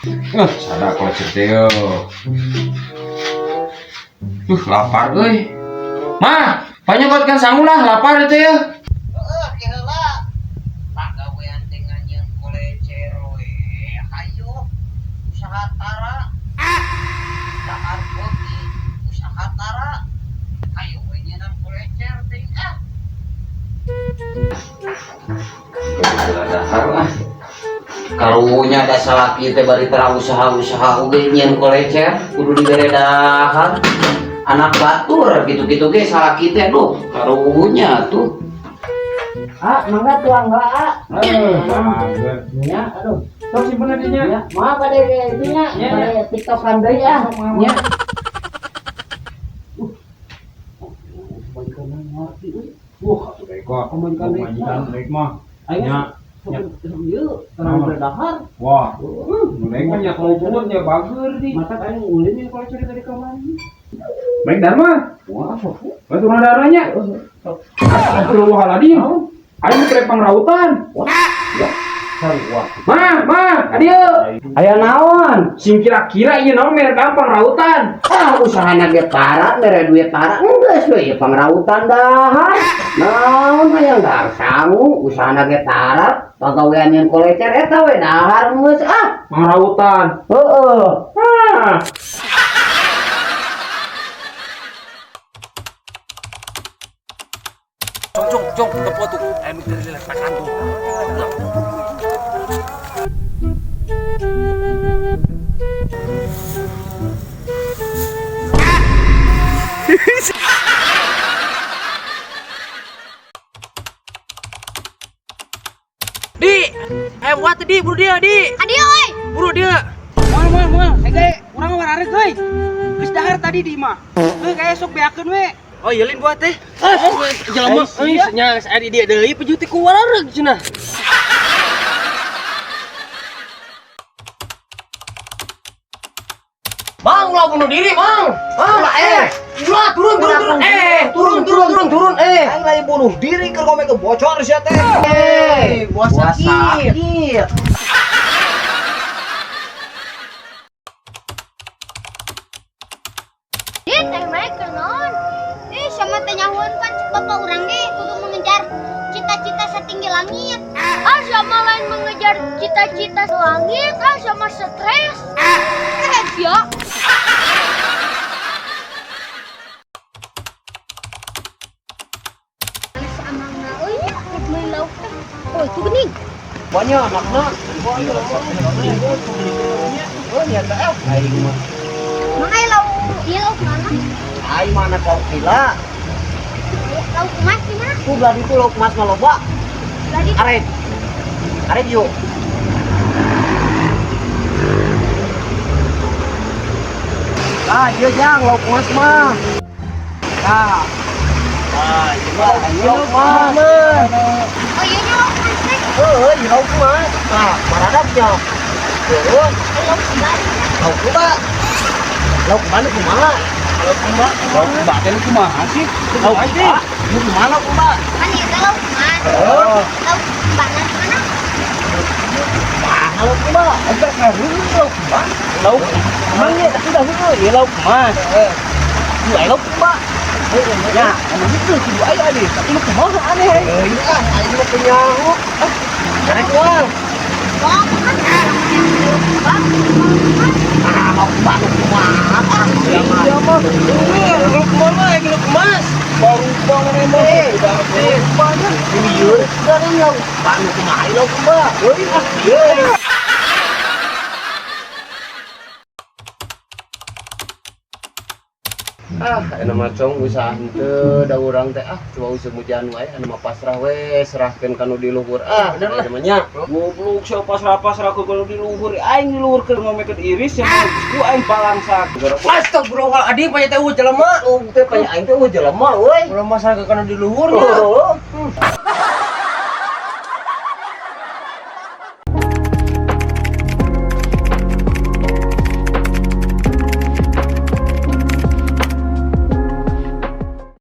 Sada kolecer teh. Lapar euy. Mah, panyebutkeun sangu lah lapar teh ya. Heeh, kiheula. Pagawean teh nganyeun kolecer we. Hayu usaha tara. Dahar beuki usaha tara. Hayu we nyeunang kolecer teh ah. Dahar lah. Karunya ada salaki teh bari tara usaha-usaha oge nyeun kolecer kudu dibere dahar. Anak batur gitu-gitu ge salaki teh duh karunya tuh. Mangga tuang enggak, Mangga. Ya, aduh. Sok simpen dinya. Ya, maaf pada itunya, pada TikTokan deui ya. Ya. Majikan ngerti euy. Atuh bae kok. Majikan baik mah. Aya. Ieu terang berdahar. Wah. Mulai mah nya kalau nya bager di. Mata aing ulin yang kalau cari dari kamari. Baik Dharma. Wah, Turun darahnya. Astagfirullahaladzim. Ayo ke pangrautan. Ma, adieu. aya naon? Sing kira-kira ieu naon mere gampang rautan. Usahana ge parat, mere duit parat. Enggeus we ieu pangrautan dahar. Naon aya dahar sangu, usahana ge parat, pagawean yang kolecer eta we dahar geus Pangrautan. Heeh. Jom, tepo tuh. Ayo mikir lepasan tuh. Di, buat di, buru dia, di. Adi oi. Buru dia. Moal. Kayak urang warare euy. Geus dahar tadi di mah. Heuh kayak sok beakeun we. Oh, iya lin buat teh. Jelema euy nya adi dia deui pejuti ku warareg cenah. Bang, ulah bunuh diri, Bang. Ulah turun. Aing lagi bunuh diri keur komeng ke bocor sia teh. Buah sakit. Dit, naik ke non. Sama teh nyahuan pan cek bapak urang ge kudu mengejar cita-cita setinggi langit. Sama lain mengejar cita-cita langit, sama stres. Ya. Sama euy nya beli lauk teh. Oh, itu geuning. Banyak anakna. Oh, nya teh aing mah. Mangai lauk, ieu lauk mana? Aing mana kau gila. Lauk emas di mana? Ku gladi tu lauk emas mah loba. Lagi Aret yuk. Iya jang lauk emas mah. Iya lauk emas. oh iya nya lauk emas teh. Iya lauk emas. Maradapnya. Terus Lauk kembali. lauk kuba. Lauk mana kumaha? Lauk kuba teh kumaha sih? Lauk kuba. Lu kumaha kuba? Kan ieu teh lauk emas. Lauk kembali mana? Lauk kuba. Enggak ngaruh lauk kuba. Lauk emangnya sudah heuh ieu lauk emas. Ieu aya lauk kuba. Ya, anu itu kudu aya ade. Tapi lu kumaha aneh. Ini aing mah penyahu. Karek wah. Lauk emas. Lauk kuba nu kumaha? Iya mah. Lauk kumaha lagi lauk emas. Baru bangun emang. Udah banyak. Ini ieu sekarang lauk kuba nu kumaha lauk kuba. Euy. Anu mah cong usaha henteu da urang teh coba usah mujan wae anu mah pasrah we serahkeun ka nu di luhur bener lah nya Goblok siapa pasrah ke kalau di luhur aing di luhur keur ngomekeun iris yang ku aing palangsak. astagfirullahaladzim aya teh jelema teh aya aing teh jelema we Ulah masalah ke kana di luhur oh